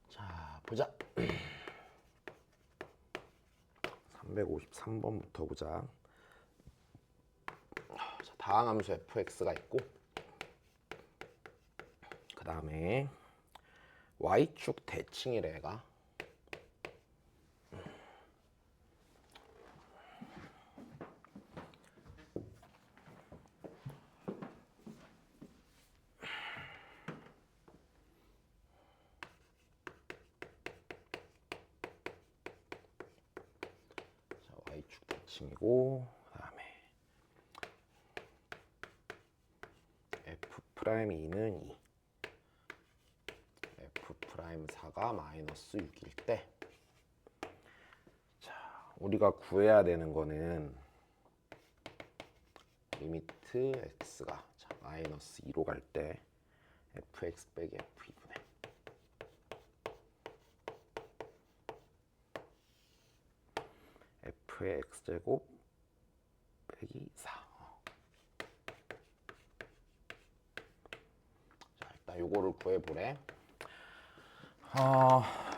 자, 보자. 353번부터 보자. 자, 다항함수 fx가 있고, 그 다음에 y축 대칭이래 얘가. 자, y축 대칭이고, 그 다음에 f'2는 2, f'4가 마이너스 6일 때, 자, 우리가 구해야 되는 거는 리미트 x가 마이너스 2로 갈 때 fx 빼기 f2분의 f의 x제곱 빼기 4. 자, 일단 요거를 구해보래.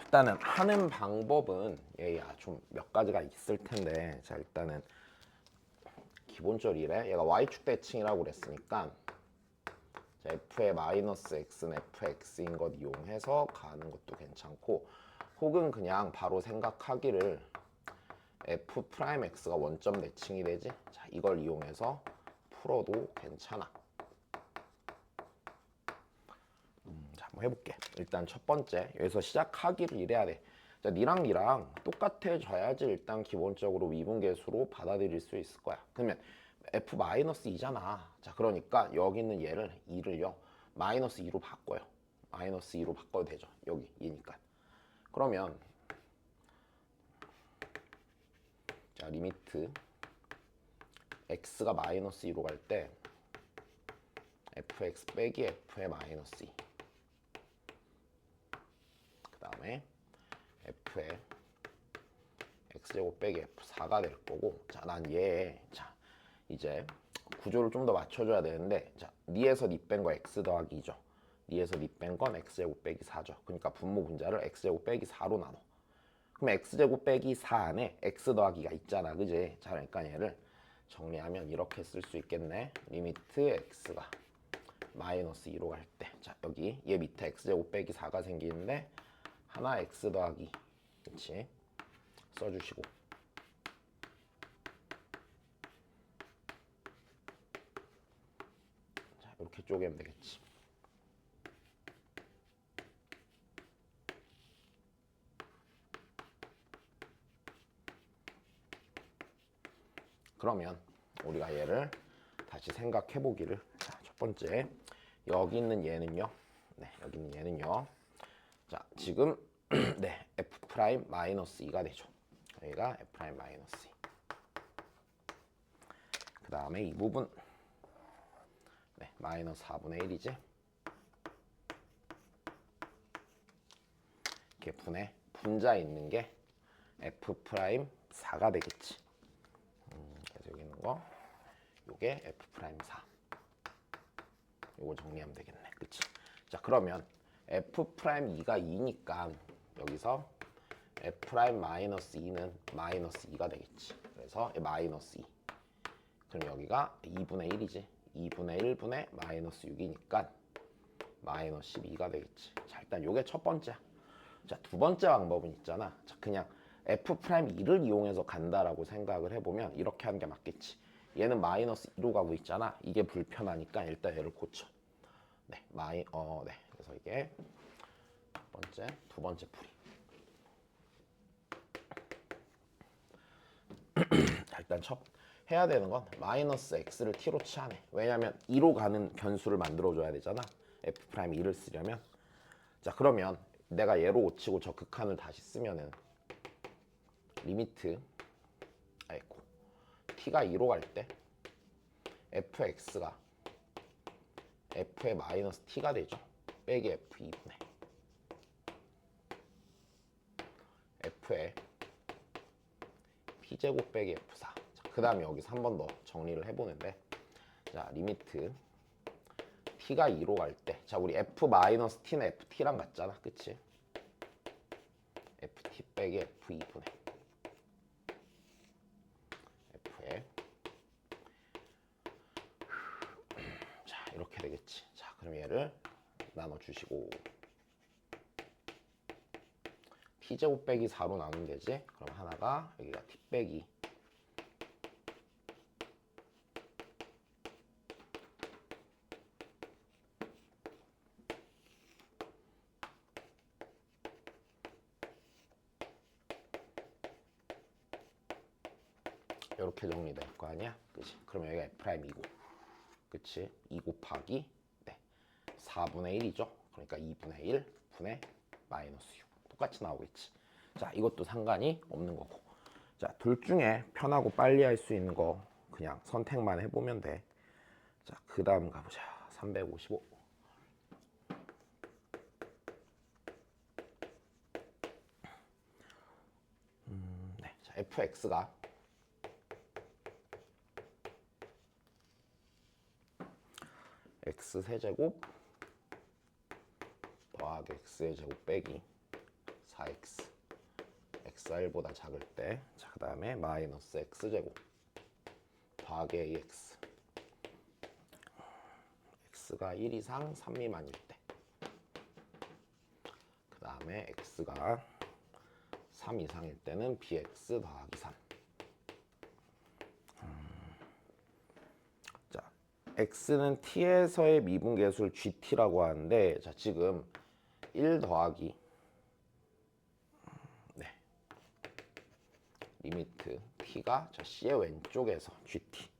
일단은 하는 방법은 얘야 좀 몇 가지가 있을 텐데, 자 일단은 기본적으로 이래. 얘가 y축 대칭이라고 그랬으니까, 자, f의 마이너스 x는 fx인 것 이용해서 가는 것도 괜찮고, 혹은 그냥 바로 생각하기를 f'x가 원점 대칭이 되지. 자, 이걸 이용해서 풀어도 괜찮아. 자, 한번 해볼게. 일단 첫 번째, 여기서 시작하기를 이래야 돼. 자, 니랑 똑같아져야지 일단 기본적으로 미분계수로 받아들일 수 있을 거야. 그러면 f-2잖아. 자, 그러니까 여기 있는 얘를 2를요 마이너스 2로 바꿔요. 마이너스 2로 바꿔도 되죠. 여기 2니까. 그러면 자, 리미트 x가 마이너스 2로 갈 때 fx 빼기 f의 마이너스 2, 그 다음에 f의 x제곱 빼기 f4가 될 거고, 자, 난 얘, 자, 이제 구조를 좀 더 맞춰줘야 되는데, 자, 니에서 니 뺀 거 x 더하기 2죠. 니에서 니 뺀 건 x제곱 빼기 4죠. 그러니까 분모 분자를 x제곱 빼기 4로 나눠. 그럼 x제곱 빼기 4 안에 x 더하기가 있잖아, 그지? 자, 그러니까 얘를 정리하면 이렇게 쓸 수 있겠네. 리미트 x가 마이너스 2로 갈 때, 자, 여기 얘 밑에 x제곱 빼기 4가 생기는데 하나 x 더하기, 그치? 써주시고, 자, 이렇게 쪼개면 되겠지. 그러면 우리가 얘를 다시 생각해 보기를, 자, 첫 번째 여기 있는 얘는요, 네, 여기 있는 얘는요, 자, 지금 네, f'-2가 되죠. 여기가 f'-2. 그 다음에 이 부분, 네, 마이너스 4분의 1이지. 이렇게 분의 분자 있는 게 f'4가 되겠지. 그래서 여기 있는 거, 요게 f'4. 요거 정리하면 되겠네. 그치? 자, 그러면 f'2가 2니까 여기서 f'-2는 마이너스 2가 되겠지. 그래서 마이너스 2. 그럼 여기가 2분의 1이지. 2분의 1분의 마이너스 6이니까 마이너스 12가 되겠지. 자, 일단 요게 첫 번째야. 자, 두 번째 방법은 있잖아. 자, 그냥 f'2를 이용해서 간다라고 생각을 해보면 이렇게 하는 게 맞겠지. 얘는 마이너스 2로 가고 있잖아. 이게 불편하니까 일단 얘를 고쳐. 네, 네. 그래서 이게 첫 번째, 두 번째 풀이. 자, 일단 해야 되는 건 마이너스 x를 t로 치하네. 왜냐면 2로 가는 변수를 만들어줘야 되잖아. f'2를 쓰려면. 자, 그러면 내가 얘로 고치고 저 극한을 다시 쓰면은 리미트, 아이고, t가 2로 갈 때 fx가 f의 마이너스 t가 되죠. 빼기 f2분의 f의 p제곱 빼기 f4. 그 다음에 여기서 한 번 더 정리를 해보는데, 자 리미트 t가 2로 갈 때, 자 우리 f-t는 ft랑 같잖아, 그치? ft 빼기 f2분의 f에, 자 이렇게 되겠지. 자 그럼 얘를 나눠주시고 t제곱 빼기 4로 나누면 되지. 그럼 하나가 여기가 t 빼기 이렇게 정리될 거 아니야, 그치? 그러면 여기가 F'이고, 그치? 2 곱하기 4분의 1이죠. 그러니까 2분의 1 분의 마이너스 6 똑같이 나오겠지. 자 이것도 상관이 없는 거고, 자 둘 중에 편하고 빨리 할 수 있는 거 그냥 선택만 해보면 돼. 자 그 다음 가보자. 355. 네. 자 fx가 x세제곱 더하기 x의 제곱 빼기 4x x가 1보다 작을 때, 자 그 다음에 마이너스 x제곱 더하기 ax x가 1 이상 3 미만일 때, 그 다음에 x가 3 이상일 때는 bx 더하기 3. 자 x는 t에서의 미분계수를 gt라고 하는데, 자 지금 1 더하기 리미트 t가 저 c의 왼쪽에서 gt가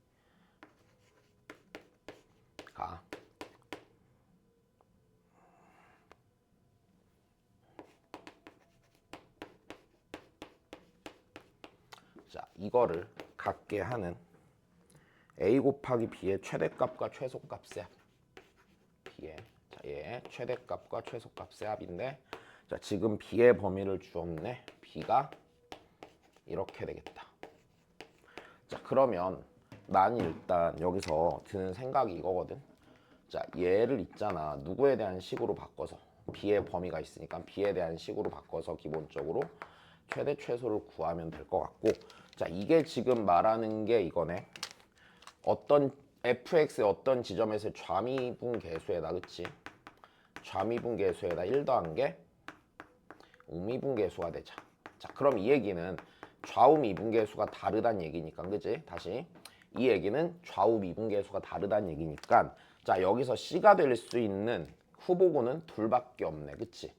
자 이거를 갖게 하는 a 곱하기 b의 최대값과 최소값의 합, b의 자 얘 최대값과 최소값의 합인데, 자 지금 b의 범위를 주었네. b가 이렇게 되겠다. 자 그러면 난 일단 여기서 드는 생각이 이거거든. 자 얘를 있잖아, 누구에 대한 식으로 바꿔서, b의 범위가 있으니까 b에 대한 식으로 바꿔서 기본적으로 최대 최소를 구하면 될 것 같고, 자 이게 지금 말하는 게 이거네. 어떤 fx의 어떤 지점에서 좌미분 계수에다, 그치? 좌미분 계수에다 1 더한 게 우미분 계수가 되자. 자 그럼 이 얘기는 좌우 미분계수가 다르다는 얘기니까, 그지? 다시 이 얘기는 좌우 미분계수가 다르다는 얘기니까, 자 여기서 C가 될 수 있는 후보군은 둘밖에 없네, 그치?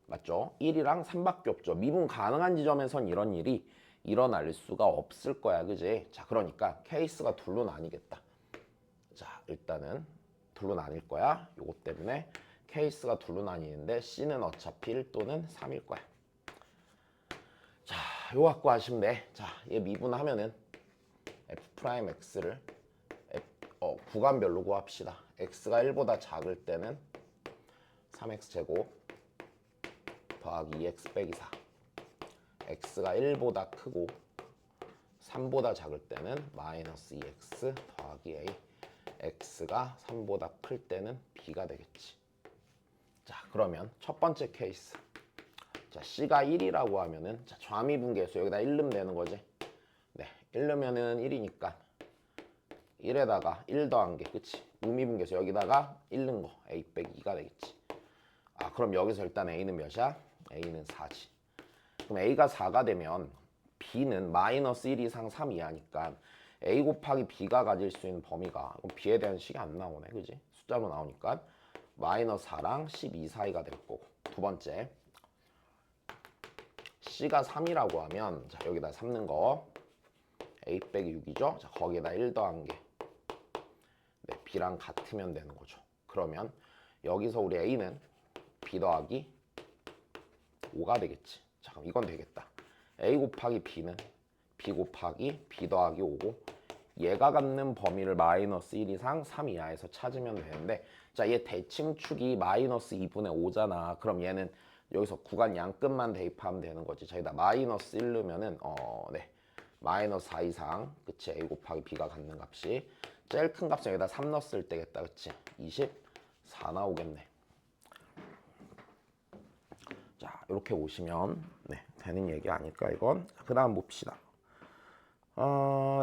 맞죠? 1이랑 3밖에 없죠. 미분 가능한 지점에선 이런 일이 일어날 수가 없을 거야, 그지? 자 그러니까 케이스가 둘로 나뉘겠다. 자 일단은 둘로 나뉠 거야. 요것 때문에 케이스가 둘로 나뉘는데 C는 어차피 1 또는 3일 거야. 자, 요거 갖고 하시면 돼. 자, 얘 미분하면은 f'x를 구간별로 구합시다. x가 1보다 작을 때는 3x제곱 더하기 2x 빼기 4, x가 1보다 크고 3보다 작을 때는 마이너스 2x 더하기 a, x가 3보다 클 때는 b가 되겠지. 자, 그러면 첫 번째 케이스. 자, C가 1이라고 하면은, 자, 좌미분계수 여기다 1 넣으면 되는 거지. 네, 1 넣으면은 1이니까 1에다가 1 더한 게, 그치? 우미분계수 여기다가 1 넣은 거 a 빼기 2가 되겠지. 아, 그럼 여기서 일단 a는 몇이야? a는 4지. 그럼 a가 4가 되면 b는 마이너스 1 이상 3 이하니까 a 곱하기 b가 가질 수 있는 범위가, b에 대한 식이 안 나오네, 그지? 숫자로 나오니까 마이너스 4랑 12 사이가 될 거고. 두 번째, C가 3이라고 하면, 자 여기다 3 넣은 거 a 빼기 6이죠. 자 거기에다 1 더한 게 네, b랑 같으면 되는 거죠. 그러면 여기서 우리 a는 b 더하기 5가 되겠지. 자 그럼 이건 되겠다. a 곱하기 b는 b 곱하기 b 더하기 5고, 얘가 갖는 범위를 마이너스 1 이상 3 이하에서 찾으면 되는데 자, 얘 대칭축이 마이너스 2분의 5잖아. 그럼 얘는 여기서 구간 양끝만 대입하면 되는 거지. 저기다 마이너스 1 넣으면은 네. 마이너스 4 이상 그치? A 곱하기 B가 갖는 값이 제일 큰 값은 여기다 3 넣었을 때겠다. 그치? 24 나오겠네. 자, 이렇게 오시면 네, 되는 얘기 아닐까 이건. 그 다음 봅시다.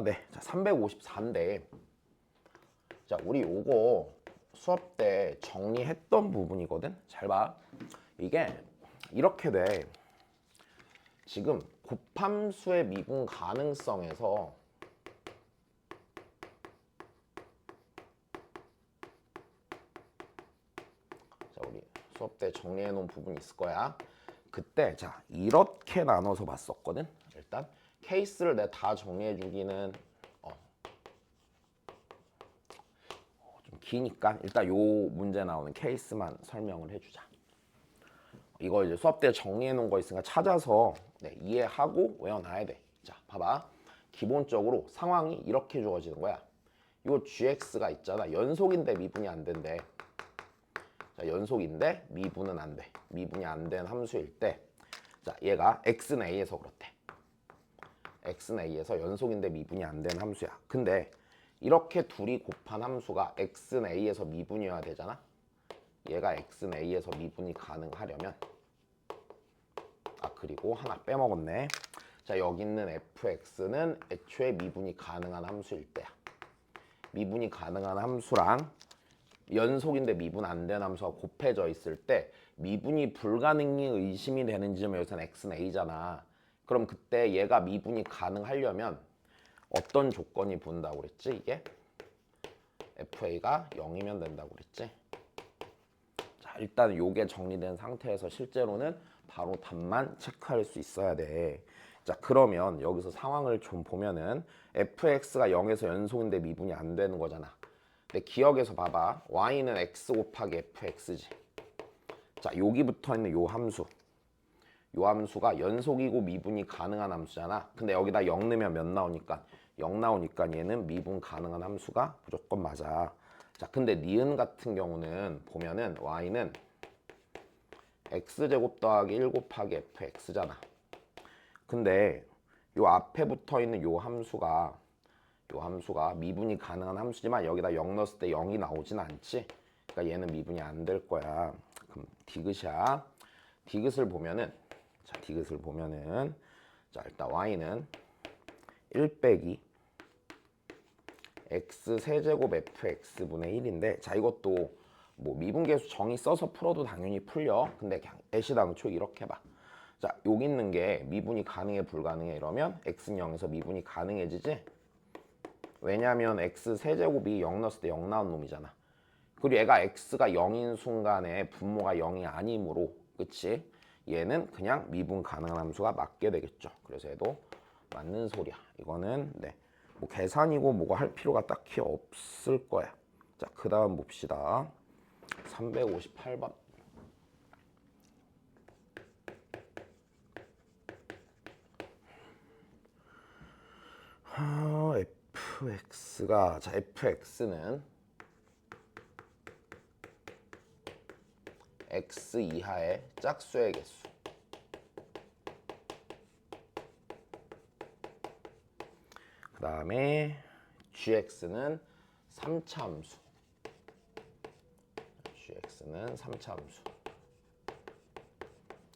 네, 자 354인데 자 우리 요거 수업 때 정리했던 부분이거든. 잘 봐. 이게 이렇게 돼. 지금 곱함수의 미분 가능성에서 자 우리 수업 때 정리해 놓은 부분이 있을 거야. 그때 자 이렇게 나눠서 봤었거든. 일단 케이스를 내가 다 정리해 주기는 좀 기니까 일단 요 문제 나오는 케이스만 설명을 해주자. 이거 이제 수업 때 정리해 놓은 거 있으니까 찾아서 네, 이해하고 외워놔야 돼. 자, 봐봐. 기본적으로 상황이 이렇게 주어지는 거야. 요 gx가 있잖아. 연속인데 미분이 안 된대. 자, 연속인데 미분은 안 돼. 미분이 안 된 함수일 때, 자, 얘가 x는 a에서 그렇대. x는 a에서 연속인데 미분이 안 된 함수야. 근데 이렇게 둘이 곱한 함수가 x는 a에서 미분이어야 되잖아. 얘가 x는 a에서 미분이 가능하려면 그리고 하나 빼먹었네. 자 여기 있는 fx는 애초에 미분이 가능한 함수일 때야. 미분이 가능한 함수랑 연속인데 미분 안 된 함수가 곱해져 있을 때 미분이 불가능이 의심이 되는 지점 여기서는 x는 a잖아. 그럼 그때 얘가 미분이 가능하려면 어떤 조건이 붙는다고 그랬지? 이게 fa가 0이면 된다고 그랬지? 자 일단 요게 정리된 상태에서 실제로는 바로 답만 체크할 수 있어야 돼. 자 그러면 여기서 상황을 좀 보면은 fx가 0에서 연속인데 미분이 안 되는 거잖아. 근데 기억에서 봐봐. y는 x 곱하기 fx지. 자 여기 붙어있는 요 함수. 요 함수가 연속이고 미분이 가능한 함수잖아. 근데 여기다 0 넣으면 몇 나오니까 0 나오니까 얘는 미분 가능한 함수가 무조건 맞아. 자 근데 니은 같은 경우는 보면은 y는 x제곱 더하기 1 곱하기 fx잖아. 근데 요 앞에 붙어있는 요 함수가 미분이 가능한 함수지만 여기다 0 넣었을 때 0이 나오진 않지. 그러니까 얘는 미분이 안 될 거야. 그럼 디귿이야. 디귿을 보면은 자 일단 y는 1 빼기 x 세제곱 fx분의 1인데 자 이것도 뭐 미분계수 정의 써서 풀어도 당연히 풀려. 근데 그냥 애시당초 이렇게 봐. 자 여기 있는 게 미분이 가능해 불가능해 이러면 x는 0에서 미분이 가능해지지. 왜냐면 x 세제곱이 0 넣었을 때 0 나온 놈이잖아. 그리고 얘가 x가 0인 순간에 분모가 0이 아니므로 그치? 얘는 그냥 미분 가능한 함수가 맞게 되겠죠. 그래서 얘도 맞는 소리야. 이거는 네, 뭐 계산이고 뭐가 할 필요가 딱히 없을 거야. 자, 그 다음 봅시다. 358번. fx가 자 fx는 x 이하의 짝수의 개수. 그 다음에 gx는 3차 함수. gx는 3차 함수.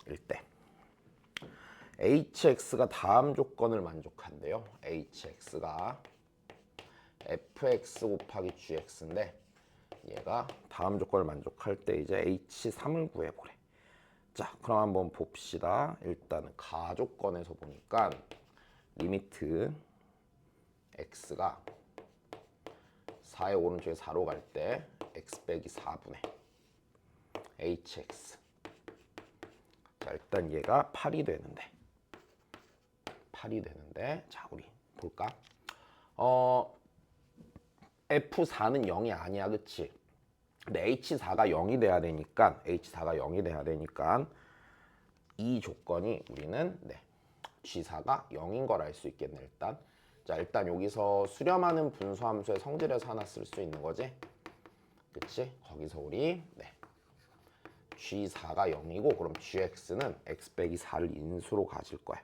일 때 hx가 다음 조건을 만족한대요. hx가 fx 곱하기 gx인데 얘가 다음 조건을 만족할 때 이제 h3을 구해보래. 자 그럼 한번 봅시다. 일단은 가조건에서 보니까 리미트 x가 4의 오른쪽에 4로 갈 때 x 빼기 4분의 hx. 자 일단 얘가 8이 되는데 자 우리 볼까? F4는 0이 아니야 그치? 근데 H4가 0이 돼야 되니까 이 조건이 우리는 네, G4가 0인 걸 알 수 있겠네. 일단 자, 일단 여기서 수렴하는 분수함수의 성질에서 하나 쓸 수 있는 거지. 그치? 거기서 우리 G4가 0이고 그럼 Gx는 x 빼기 4를 인수로 가질 거야.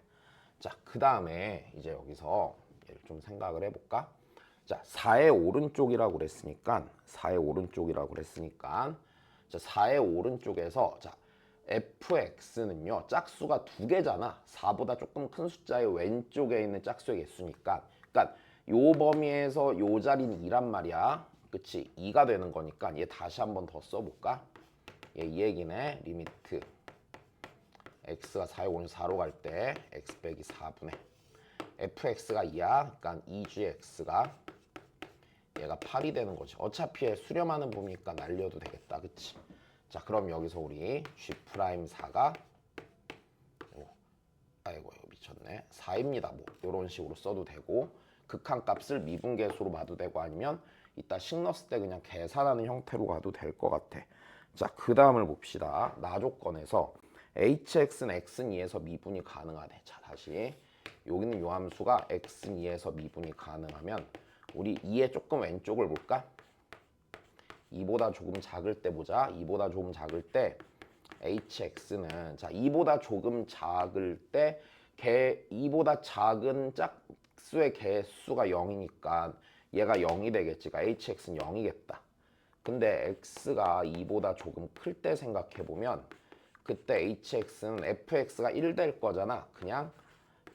자, 그 다음에 이제 여기서 얘를 좀 생각을 해볼까? 자, 4의 오른쪽이라고 그랬으니까 자, 4의 오른쪽에서 자, fx는요 짝수가 두 개잖아. 4보다 조금 큰 숫자의 왼쪽에 있는 짝수의 개수니까, 그러니까 요 범위에서 요 자리는 2란 말이야. 그치? 2가 되는 거니까 얘 다시 한번 더 써볼까? 얘 이 얘기네. 리미트 x가 4의 오른 4로 갈 때 x 빼기 4분의 fx가 2야. 그러니까 2gx가 얘가 8이 되는 거지. 어차피 수렴하는 범위니까 날려도 되겠다. 그치? 자, 그럼 여기서 우리 G'4가 아이고 이거 미쳤네. 4입니다. 뭐 이런 식으로 써도 되고 극한값을 미분계수로 봐도 되고 아니면 이따 식 넣었을 때 그냥 계산하는 형태로 가도 될 것 같아. 자, 그 다음을 봅시다. 나 조건에서 hx는 x는 2에서 미분이 가능하대. 자, 다시 여기는 요 함수가 x는 2에서 미분이 가능하면 우리 2의 조금 왼쪽을 볼까? 2보다 조금 작을 때 보자. 2보다 조금 작을 때 hx는 자 2보다 조금 작을 때 2보다 작은 짝수의 개수가 0이니까 얘가 0이 되겠지. 그러니까 hx는 0이겠다. 근데 x가 2보다 조금 클 때 생각해보면 그때 hx는 fx가 1 될 거잖아. 그냥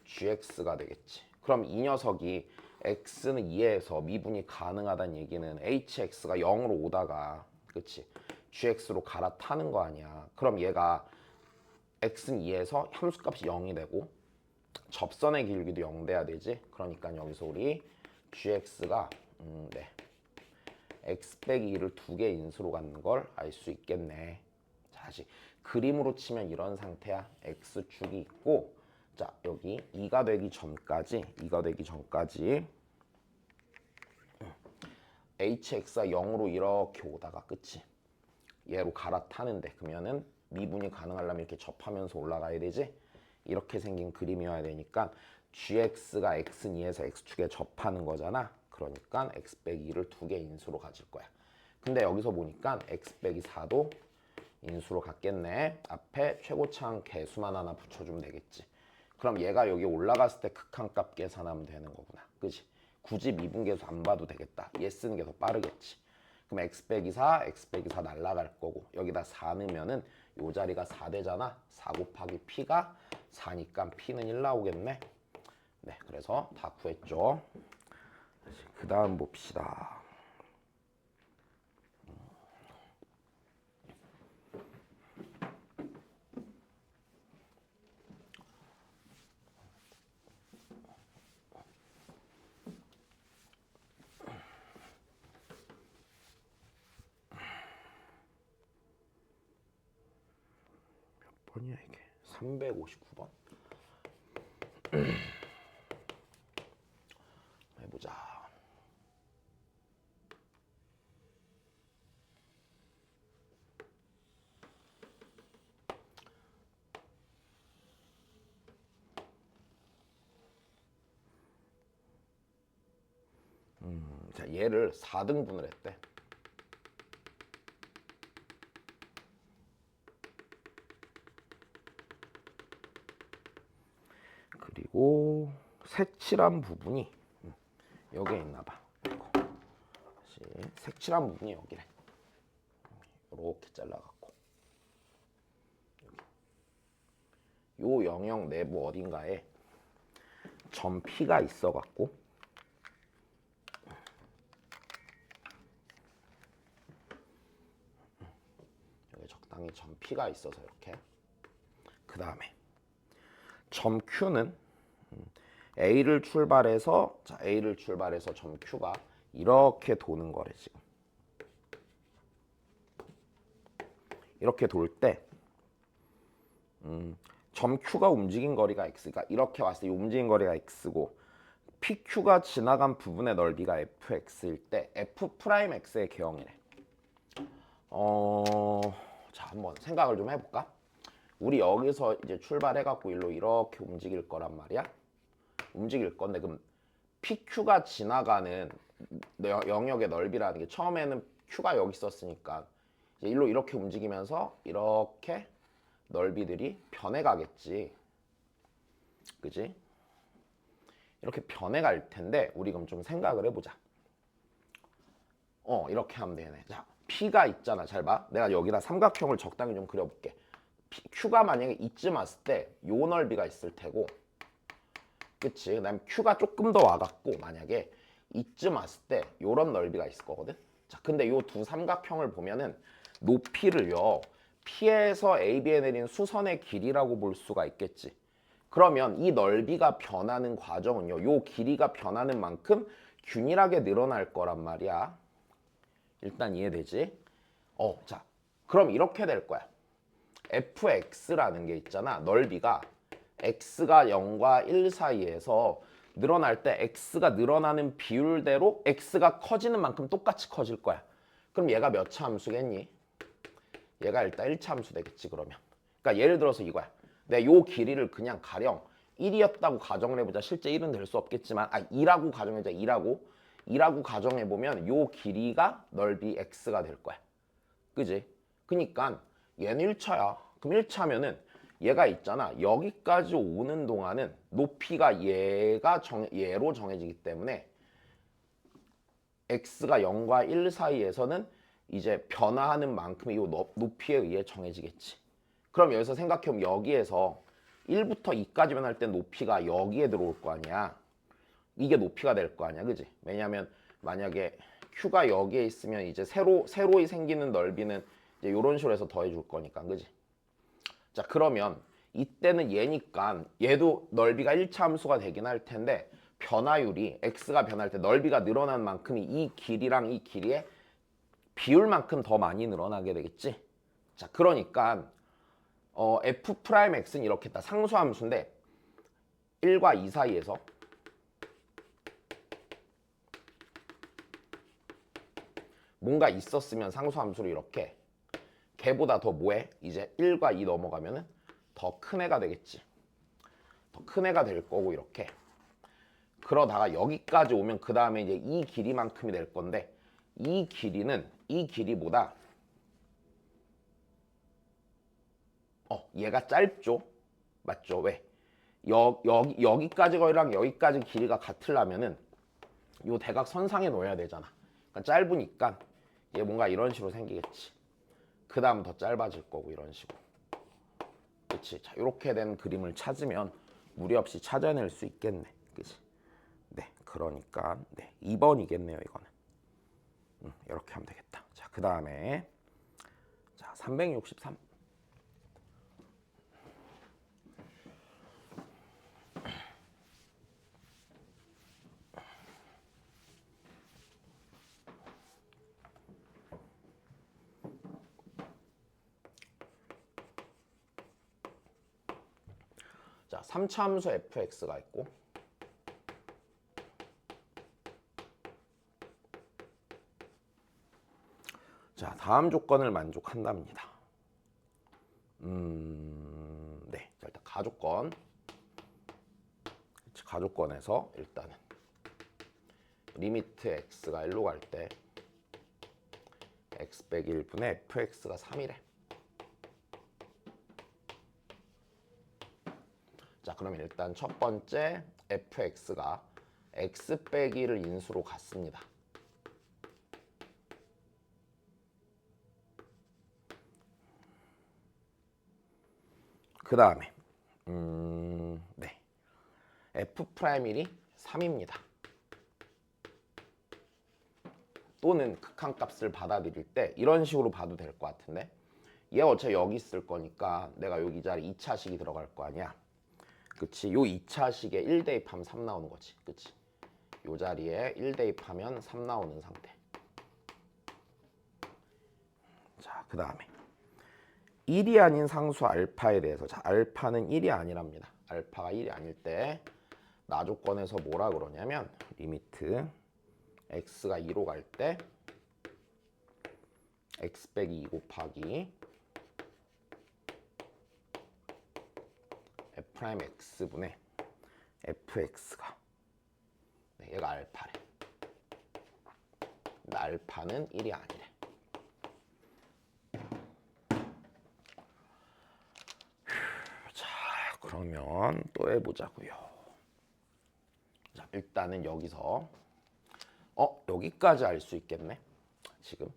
gx가 되겠지. 그럼 이 녀석이 x는 2에서 미분이 가능하다는 얘기는 hx가 0으로 오다가 그치 gx로 갈아타는 거 아니야. 그럼 얘가 x는 2에서 함수값이 0이 되고 접선의 길기도 0 돼야 되지. 그러니까 여기서 우리 gx가 네 x 빼기 2를 두 개 인수로 갖는 걸 알 수 있겠네. 자, 다시 그림으로 치면 이런 상태야. x축이 있고 자 여기 2가 되기 전까지 hx가 0으로 이렇게 오다가 끝이 얘로 갈아타는데 그러면은 미분이 가능하려면 이렇게 접하면서 올라가야 되지. 이렇게 생긴 그림이어야 되니까 gx가 x는 2에서 x축에 접하는 거잖아. 그러니까 x 빼기 2를 두 개 인수로 가질 거야. 근데 여기서 보니까 x 빼기 4도 인수로 갖겠네. 앞에 최고차항 개수만 하나 붙여주면 되겠지. 그럼 얘가 여기 올라갔을 때 극한값 계산하면 되는 거구나. 그치? 굳이 미분계수 안 봐도 되겠다. 얘 쓰는 게 더 빠르겠지. 그럼 x 빼기 4, x 빼기 4 날라갈 거고 여기다 4 넣으면은 요 자리가 4 되잖아. 4 곱하기 p가 4니까 p는 1 나오겠네. 네, 그래서 다 구했죠. 그 다음 봅시다. 몇 번이야 이게? 359번? 해보자. 자, 얘를 4등분을 했대. 그리고 색칠한 부분이 여기에 있나 봐. 다시 색칠한 부분이 여기래. 이렇게 잘라갖고 요 영역 내부 어딘가에 점 P가 있어갖고 여기 적당히 점 P가 있어서 이렇게. 그 다음에 점 Q는 A를 출발해서 자 A를 출발해서 점 Q가 이렇게 도는 거래 지금. 이렇게 돌 때 점 Q가 움직인 거리가 x가 이렇게 왔을 때 움직인 거리가 x고 PQ가 지나간 부분의 넓이가 fx일 때 f'x의 개형이래. 자 한번 생각을 좀 해볼까? 우리 여기서 이제 출발해갖고 일로 이렇게 움직일 거란 말이야. 움직일 건데 그럼 PQ가 지나가는 영역의 넓이라는 게 처음에는 Q가 여기 있었으니까 이제 일로 이렇게 움직이면서 이렇게 넓이들이 변해가겠지. 그지? 이렇게 변해갈 텐데 우리 그럼 좀 생각을 해보자. 이렇게 하면 되네. 자, P가 있잖아. 잘 봐. 내가 여기다 삼각형을 적당히 좀 그려볼게. Q가 만약에 이쯤 왔을 때 요 넓이가 있을 테고, 그치? 그다음 Q가 조금 더 와갖고 만약에 이쯤 왔을 때 요런 넓이가 있을 거거든. 자, 근데 요 두 삼각형을 보면은 높이를요 P에서 AB에 내린 수선의 길이라고 볼 수가 있겠지. 그러면 이 넓이가 변하는 과정은요, 요 길이가 변하는 만큼 균일하게 늘어날 거란 말이야. 일단 이해되지? 자, 그럼 이렇게 될 거야. fx라는 게 있잖아. 넓이가 x가 0과 1 사이에서 늘어날 때 x가 늘어나는 비율대로 x가 커지는 만큼 똑같이 커질 거야. 그럼 얘가 몇 차 함수겠니? 얘가 일단 1차 함수 되겠지, 그러면. 그러니까 예를 들어서 이거야. 내가 요 길이를 그냥 가령 1이었다고 가정을 해보자. 실제 1은 될 수 없겠지만 2라고 가정해보자. 2라고 가정해보면 요 길이가 넓이 x가 될 거야. 그지? 그니까 얘는 1차야. 그럼 1차면은 얘가 있잖아. 여기까지 오는 동안은 높이가 얘로 정해지기 때문에 x가 0과 1 사이에서는 이제 변화하는 만큼의 이 높이에 의해 정해지겠지. 그럼 여기서 생각해보면 여기에서 1부터 2까지 변할 때 높이가 여기에 들어올 거 아니야. 이게 높이가 될 거 아니야. 그지? 왜냐면 만약에 Q가 여기에 있으면 이제 새로이 생기는 넓이는 이제 이런 식으로 해서 더해 줄 거니까. 그지? 자, 그러면 이때는 얘니까 얘도 넓이가 1차 함수가 되긴 할 텐데 변화율이 x가 변할 때 넓이가 늘어난 만큼이 이 길이랑 이 길이의 비율만큼 더 많이 늘어나게 되겠지. 자, 그러니까 f'x는 이렇게 다 상수함수인데 1과 2 사이에서 뭔가 있었으면 상수함수로 이렇게 걔보다 더 뭐해? 이제 1과 2 넘어가면은 더 큰 애가 되겠지. 더 큰 애가 될 거고 이렇게. 그러다가 여기까지 오면 그 다음에 이제 이 길이만큼이 될 건데 이 길이는 이 길이보다 얘가 짧죠? 맞죠? 왜? 여기까지 거리랑 여기까지 길이가 같으려면은 요 대각선상에 놓여야 되잖아. 그러니까 짧으니까 얘 뭔가 이런 식으로 생기겠지. 그 다음 더 짧아질 거고 이런 식으로. 그치? 자, 이렇게 된 그림을 찾으면 무리 없이 찾아낼 수 있겠네. 그치? 네, 그러니까 네, 2번이겠네요, 이거는. 이렇게 하면 되겠다. 자, 그 다음에 자, 363. 자, 3차 함수 fx가 있고 자, 다음 조건을 만족한답니다. 네, 자, 일단 가조건에서 일단은 리미트 x가 1로 갈 때 x 빼기 1분의 fx가 3이래. 자, 그러면 일단 첫 번째 fx가 x 빼기를 인수로 갔습니다. 그 다음에 네, f'1이 3입니다. 또는 극한값을 받아들일 때 이런 식으로 봐도 될 것 같은데 얘 어차피 여기 있을 거니까 내가 여기 자리 2차식이 들어갈 거 아니야. 그치? 요 2차식에 1 대입하면 3 나오는 거지. 그치? 요 자리에 1 대입하면 3 나오는 상태. 자, 그 다음에 1이 아닌 상수 알파에 대해서 자, 알파는 1이 아니랍니다. 알파가 1이 아닐 때 나조건에서 뭐라 그러냐면 리미트 x가 2로 갈 때 x 빼기 2 곱하기 f'x분의 fx가 네, 얘가 알파래. 근데 알파는 1이 아니래. 자, 그러면 또 해보자고요. 자, 일단은 여기서 여기까지 알 수 있겠네. 지금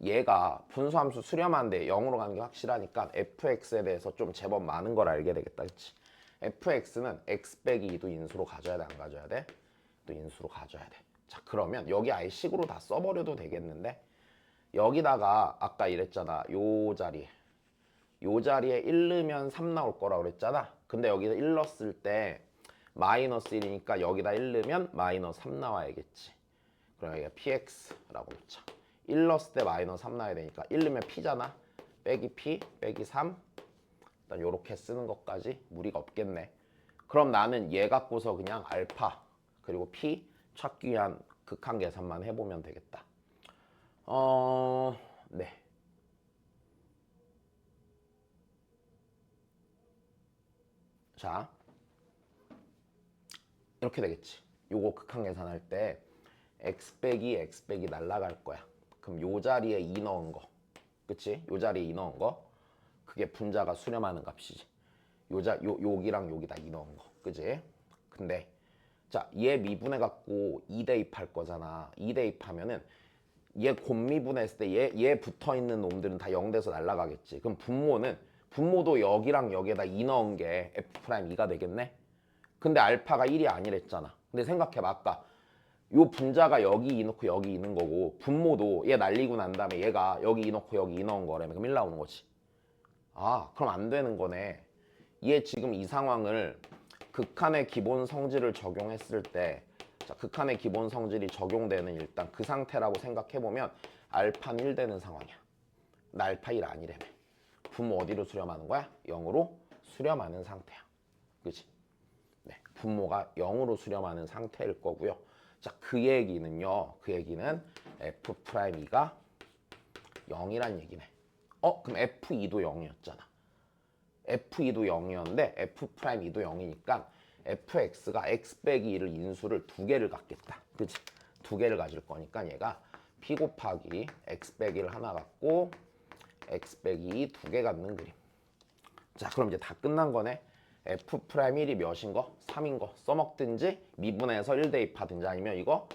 얘가 분수함수 수렴한데 0으로 가는 게 확실하니까 fx에 대해서 좀 제법 많은 걸 알게 되겠다. 그치? fx는 x 빼기 2도 인수로 가져야 돼, 안 가져야 돼? 또 인수로 가져야 돼. 자, 그러면 여기 아예 식으로 다 써버려도 되겠는데, 여기다가 아까 이랬잖아. 요 자리에 1 넣으면 3 나올 거라고 그랬잖아. 근데 여기서 1 넣었을 때 마이너스 1이니까 여기다 1 넣으면 마이너스 3 나와야겠지. 그럼 여기가 px라고 놓자. 1 넣었을 때 마이너스 3 나와야 되니까 1 넣으면 p잖아. 빼기 p 빼기 3. 일단 요렇게 쓰는 것까지 무리가 없겠네. 그럼 나는 얘 갖고서 그냥 알파 그리고 p 찾기 위한 극한 계산만 해보면 되겠다. 네. 자, 이렇게 되겠지. 요거 극한 계산할 때 x 빼기 날라갈 거야. 그럼 요 자리에 2 넣은 거, 그치? 요 자리에 2 넣은 거, 그게 분자가 수렴하는 값이지. 여기랑 여기다 2 넣은 거, 그치? 근데 자, 얘 미분해 갖고 2 대입할 거잖아. 2 대입하면은 얘 곱미분했을 때 얘 붙어 있는 놈들은 다 0돼서 날라가겠지. 그럼 분모도 여기랑 여기에다 2 넣은 게 f'2가 되겠네. 근데 알파가 1이 아니랬잖아. 근데 생각해봐. 아까 요 분자가 여기 2 넣고 여기 2 넣은 거고, 분모도 얘 날리고 난 다음에 얘가 여기 2 넣고 여기 2 넣은 거라면 그럼 1 나오는 거지. 아, 그럼 안 되는 거네. 얘 지금 이 상황을 극한의 기본 성질을 적용했을 때, 자, 극한의 기본 성질이 적용되는 일단 그 상태라고 생각해보면 알파는 1 되는 상황이야. 나 알파 1 아니래며. 분모 어디로 수렴하는 거야? 0으로 수렴하는 상태야. 그치? 네, 분모가 0으로 수렴하는 상태일 거고요. 자, 그 얘기는 f'2가 0이란 얘기네. 그럼 f2도 0이었잖아. f2도 0이었는데 f'2도 0이니까 fx가 x 빼기 2를 인수를 2개를 갖겠다. 그치? 2개를 가질 거니까 얘가 p 곱하기 x 빼기 1 하나 갖고 x 빼기 2 2개 갖는 그림. 자, 그럼 이제 다 끝난 거네. f'1이 몇인 거? 3인 거 써먹든지 미분해서 1 대입하든지 아니면 이거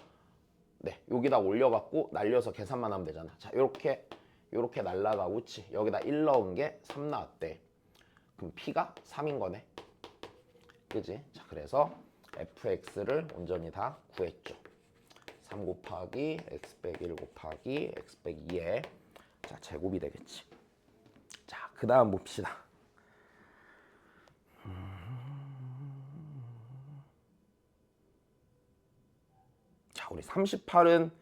여기다 올려갖고 날려서 계산만 하면 되잖아. 자, 요렇게 날라가고, 그치? 여기다 1 넣은 게 3 나왔대. 그럼 p가 3인 거네. 그지? 자, 그래서 fx를 온전히 다 구했죠. 3 곱하기 x 빼기 1 곱하기 x 빼기 2에 자, 제곱이 되겠지. 자, 그 다음 봅시다. 자, 우리 38은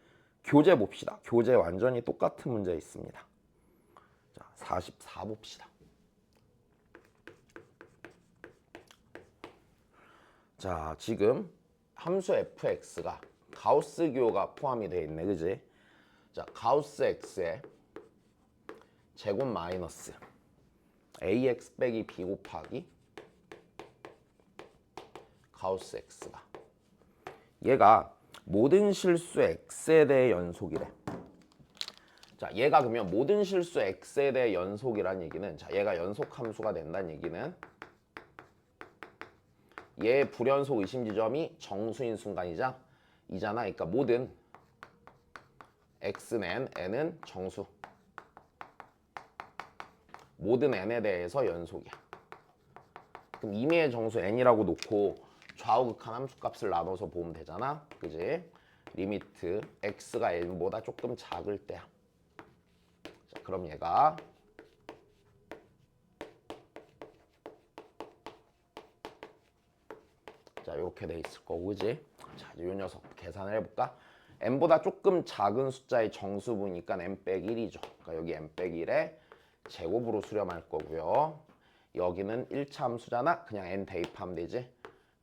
교재 봅시다. 교재 완전히 똑같은 문제 있습니다. 자, 44 봅시다. 자, 지금 함수 fx가 가우스 기호가 포함이 되어 있네. 그지? 자, 가우스 x에 제곱 마이너스 ax 빼기 b 곱하기 가우스 x가 얘가 모든 실수 x에 대해 연속이래. 자, 얘가 그러면 모든 실수 x에 대해 연속이란 얘기는, 자, 얘가 연속 함수가 된다는 얘기는 얘 불연속 의심 지점이 정수인 순간이잖아. 그러니까 모든 x는 n은 정수. 모든 n에 대해서 연속이야. 그럼 임의의 정수 n이라고 놓고 좌우극한 함수값을 나눠서 보면 되잖아. 그지? 리미트 x가 n보다 조금 작을 때야. 자, 그럼 얘가 자, 이렇게 돼 있을 거고, 그지? 자, 이제 이 녀석 계산을 해볼까? n보다 조금 작은 숫자의 정수분이니까 n 빼기 1이죠. 그러니까 여기 n 빼기 1에 제곱으로 수렴할 거고요. 여기는 1차 함수잖아. 그냥 n 대입하면 되지.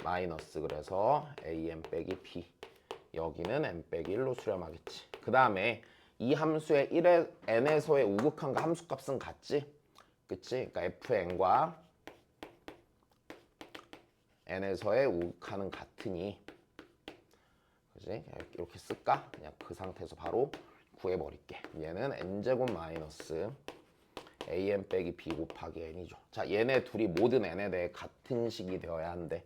마이너스, 그래서 an 빼기 b. 여기는 n 빼기 1로 수렴하겠지. 그 다음에 이 함수의 1의 n에서의 우극한과 함수값은 같지? 그치? 그러니까 fn과 n에서의 우극한은 같으니, 그지? 이렇게 쓸까? 그냥 그 상태에서 바로 구해버릴게. 얘는 n제곱 마이너스 an 빼기 b 곱하기 n이죠. 자, 얘네 둘이 모든 n에 대해 같은 식이 되어야 한대.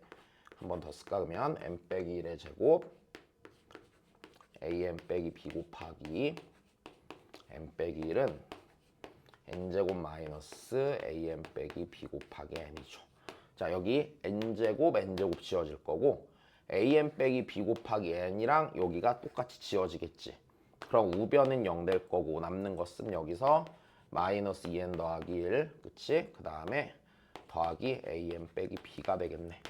한 번 더 쓸까? 그러면 n 빼기 1의 제곱 an 빼기 b 곱하기 n 빼기 1은 n제곱 마이너스 an 빼기 b 곱하기 n이죠. 자, 여기 n제곱 n제곱 지워질 거고 an 빼기 b 곱하기 n이랑 여기가 똑같이 지워지겠지. 그럼 우변은 0 될 거고 남는 것은 여기서 마이너스 2n 더하기 1, 그치? 그 다음에 더하기 an 빼기 b가 되겠네.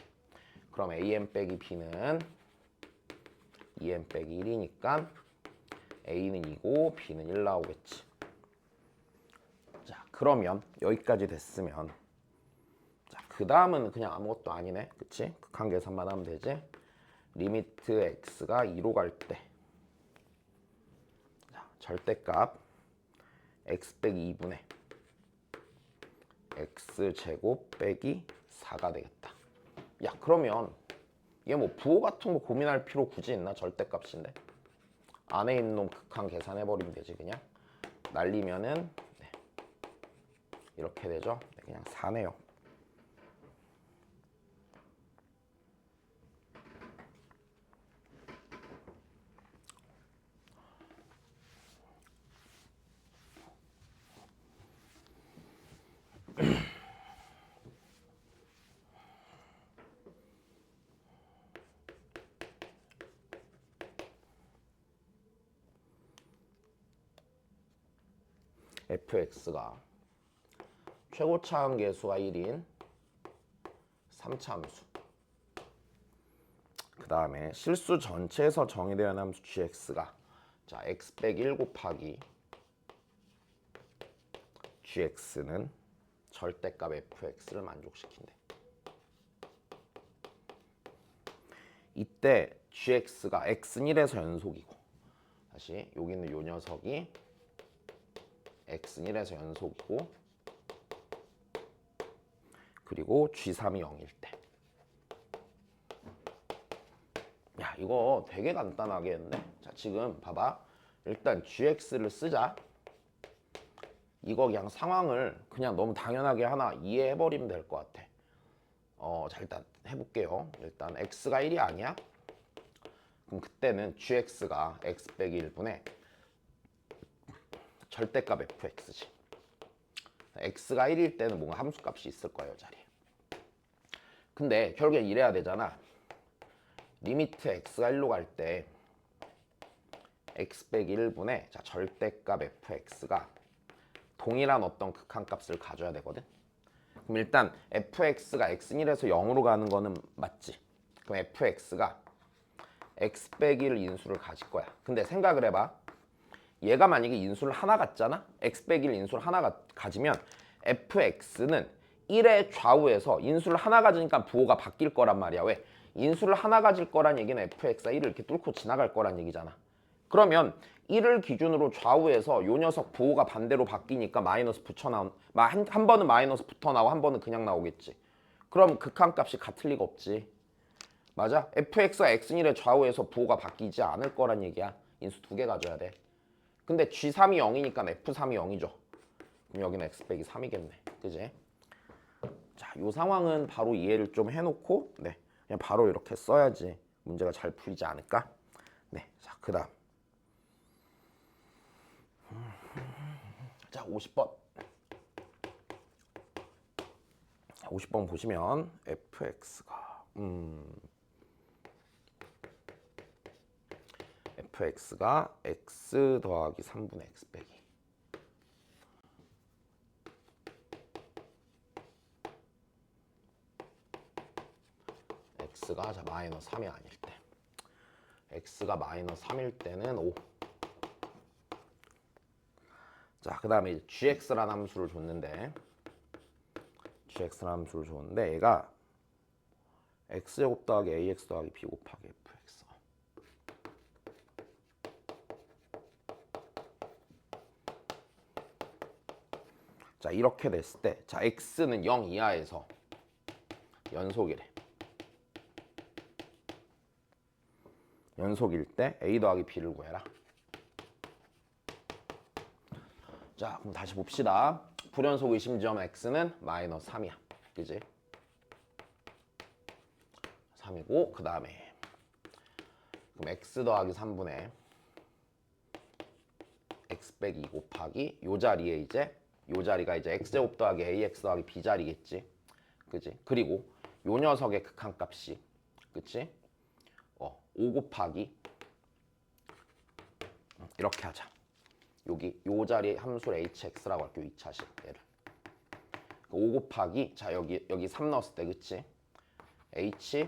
그럼 an 빼기 b는 2n 빼기 1이니까 a는 2고 b는 1 나오겠지. 자, 그러면 여기까지 됐으면 자, 그 다음은 그냥 아무것도 아니네. 그치? 극한 계산만 하면 되지. 리미트 x가 2로 갈 때 절대값 x 빼기 2분의 x제곱 빼기 4가 되겠다. 야, 그러면 얘 뭐 부호 같은 거 고민할 필요 굳이 있나? 절대값인데 안에 있는 놈 극한 계산해버리면 되지. 그냥 날리면은 네. 이렇게 되죠. 네, 그냥 4네요. fx가 최고차항 계수가 1인 3차함수, 그 다음에 실수 전체에서 정의되어 있는 함수 gx가 자 x 빼기 1 곱하기 gx는 절대값 fx를 만족시킨대. 이때 gx가 x는 1에서 연속이고, 다시 여기 있는 요 녀석이 x는 1에서 연속이고, 그리고 g3이 0일 때. 야, 이거 되게 간단하게 했네. 자, 지금 봐봐. 일단 gx를 쓰자. 이거 그냥 상황을 그냥 너무 당연하게 하나 이해해버리면 될 것 같아. 자, 일단 해볼게요. 일단 x가 1이 아니야? 그럼 그때는 gx가 x 빼기 1분의 절대값 fx지. x가 1일 때는 뭔가 함수값이 있을 거예요, 자리에. 근데 결국에 이래야 되잖아. 리미트 x가 1로 갈 때 x 빼기 1분의 자 절대값 fx가 동일한 어떤 극한값을 가져야 되거든. 그럼 일단 fx가 x는 1에서 0으로 가는 거는 맞지. 그럼 fx가 x 빼기 1 인수를 가질 거야. 근데 생각을 해봐. 얘가 만약에 인수를 하나 갖잖아. x 빼기 1 인수를 하나 가지면 fx는 1의 좌우에서 인수를 하나 가지니까 부호가 바뀔 거란 말이야. 왜? 인수를 하나 가질 거란 얘기는 fx가 1을 이렇게 뚫고 지나갈 거란 얘기잖아. 그러면 1을 기준으로 좌우에서 요 녀석 부호가 반대로 바뀌니까 마이너스 붙여 나온 한 번은 마이너스 붙어 나오고 한 번은 그냥 나오겠지. 그럼 극한값이 같을 리가 없지. 맞아? fx가 x는 1의 좌우에서 부호가 바뀌지 않을 거란 얘기야. 인수 두 개 가져야 돼. 근데 g3이 0이니까 f3이 0이죠. 그럼 여기는 x 빼기 3이겠네. 그지? 자, 요 상황은 바로 이해를 좀 해놓고 네, 그냥 바로 이렇게 써야지 문제가 잘 풀리지 않을까? 네, 자, 그 다음 자, 50번 50번 보시면 fx가 x 더하기 3분의 x 빼기 x가 자 마이너스 3이 아닐 때 x가 마이너스 3일 때는 5. 자, 그 다음에 gx라는 함수를 줬는데 얘가 x제곱 더하기 ax 더하기 b 곱하기 fx. 자, 이렇게 됐을 때 자 x는 0 이하에서 연속이래. 연속일 때 A 더하기 B를 구해라. 자, 그럼 다시 봅시다. 불연속 의심점 X는 마이너스 3이야. 그지? 3이고 그 다음에 그럼 X 더하기 3분의 X 빼기 2 곱하기 요 자리에 이제 요 자리가 이제 X제곱 더하기 AX 더하기 B 자리겠지. 그지? 그리고 요 녀석의 극한값이 그치? 5 곱하기 이렇게 하자. 여기 요 자리에 함수를 hx라고 할게요. 2차식 얘를 5 곱하기 자 여기 3 넣었을 때 그치? h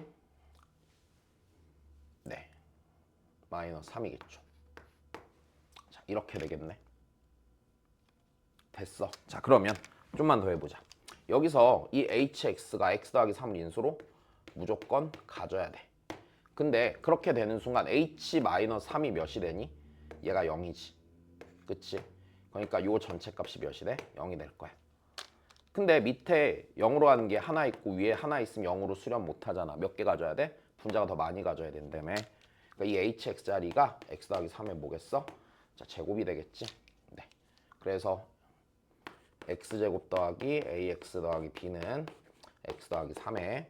네 마이너스 3이겠죠. 자 이렇게 되겠네. 됐어. 자 그러면 좀만 더 해보자. 여기서 이 hx가 x 더하기 3을 인수로 무조건 가져야 돼. 근데 그렇게 되는 순간 h-3이 몇이 되니? 얘가 0이지. 그치? 그러니까 요 전체 값이 몇이 돼? 0이 될 거야. 근데 밑에 0으로 하는 게 하나 있고 위에 하나 있으면 0으로 수렴 못 하잖아. 몇 개 가져야 돼? 분자가 더 많이 가져야 된다며. 그러니까 이 hx 자리가 x 더하기 3에 뭐겠어? 자, 제곱이 되겠지. 네. 그래서 x제곱 더하기 ax 더하기 b는 x 더하기 3의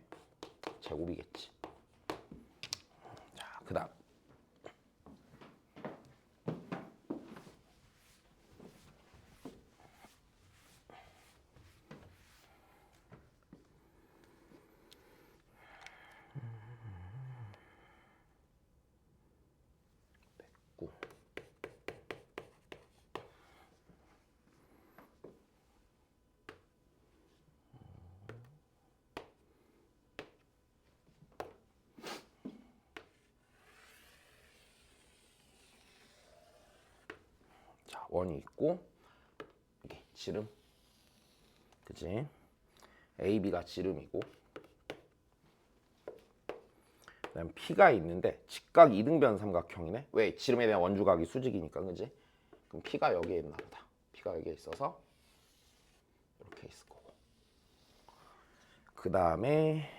제곱이겠지. 자, 그 다음 자, 원이 있고 이게 지름 그치? AB가 지름이고 그다음 P가 있는데 직각 이등변 삼각형이네. 왜? 지름에 대한 원주각이 수직이니까 그지? 그럼 P가 여기에 있나 보다. P가 여기에 있어서 이렇게 있을 거고 그 다음에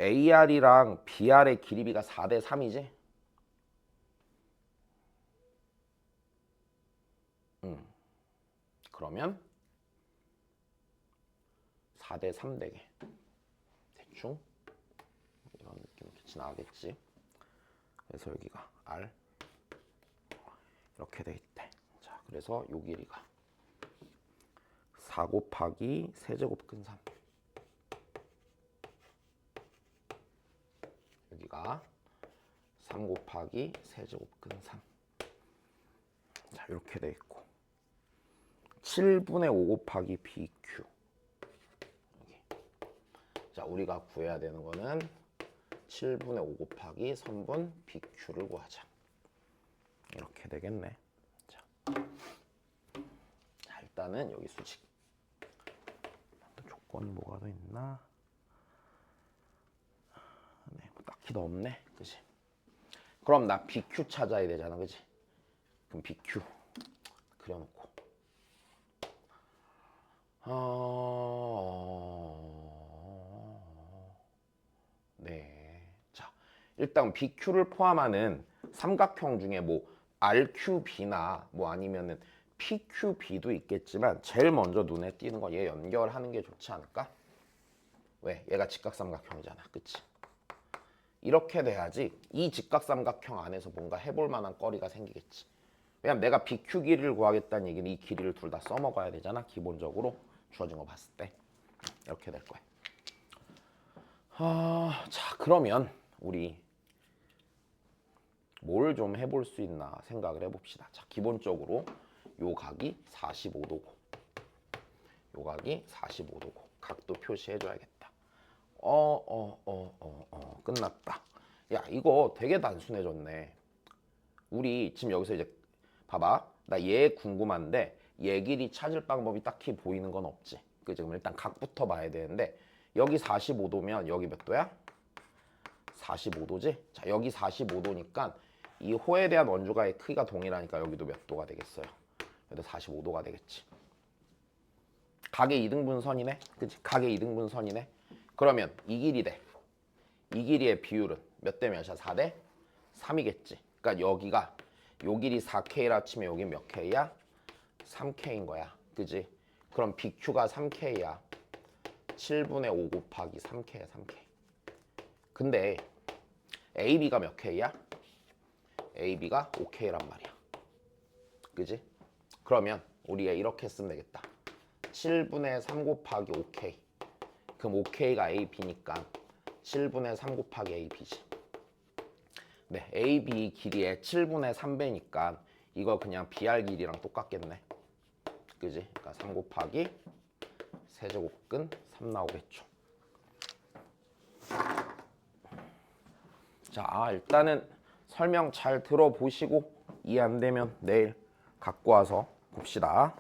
AR이랑 BR의 길이비가 4대 3이지? 그러면 4대 3 되게 대충 이런 느낌 같이 나오겠지. 그래서 여기가 R 이렇게 돼 있대. 자, 그래서 요 길이가 4 곱하기 세제곱근 3 여기가 3 곱하기 세제곱근 3 자, 이렇게 돼 있고 7분의 5 곱하기 BQ 여기. 자, 우리가 구해야 되는 거는 7분의 5 곱하기 선분 BQ를 구하자. 이렇게 되겠네. 자, 일단은 여기 수직. 조건이 뭐가 더 있나? 네, 뭐 딱히 더 없네. 그지? 그럼 나 BQ 찾아야 되잖아. 그지? 그럼 BQ 그려놓고. 네. 자, 일단 BQ를 포함하는 삼각형 중에 뭐 RQB나 뭐 아니면은 PQB도 있겠지만 제일 먼저 눈에 띄는 건 얘 연결하는 게 좋지 않을까? 왜? 얘가 직각삼각형이잖아. 그치? 이렇게 돼야지 이 직각삼각형 안에서 뭔가 해볼 만한 거리가 생기겠지. 왜냐면 내가 BQ 길이를 구하겠다는 얘기는 이 길이를 둘 다 써먹어야 되잖아. 기본적으로 주어진 거 봤을 때 이렇게 될 거야. 자, 그러면 우리 뭘 좀 해볼 수 있나 생각을 해봅시다. 자, 기본적으로 요 각이 45도고 요 각이 45도고 각도 표시해줘야겠다. 끝났다. 야, 이거 되게 단순해졌네. 우리 지금 여기서 이제 봐봐. 나 얘 궁금한데 얘 길이 찾을 방법이 딱히 보이는 건 없지. 그지? 그럼 일단 각부터 봐야 되는데 여기 45도면 여기 몇 도야? 45도지? 자, 여기 45도니까 이 호에 대한 원주각의 크기가 동일하니까 여기도 몇 도가 되겠어요? 여기도 45도가 되겠지. 각의 이등분선이네? 그치? 각의 이등분선이네? 그러면 이 길이 돼. 이 길이의 비율은 몇 대 몇이야? 4대 3이겠지. 그러니까 여기가 요 길이 4K라 치면 여기 몇 K야? 3K인 거야. 그지? 그럼 BQ가 3K야. 7분의 5 곱하기 3K야, 3K. 근데 AB가 몇 K야? AB가 5K란 말이야. 그지? 그러면 우리가 이렇게 쓰면 되겠다. 7분의 3 곱하기 5K. 그럼 5K가 AB니까 7분의 3 곱하기 AB지. 네, AB 길이의 7분의 3배니까 이거 그냥 BR 길이랑 똑같겠네. 그지? 그러니까 3 곱하기 세제곱근 3 나오겠죠. 자, 일단은 설명 잘 들어보시고 이해 안 되면 내일 갖고 와서 봅시다.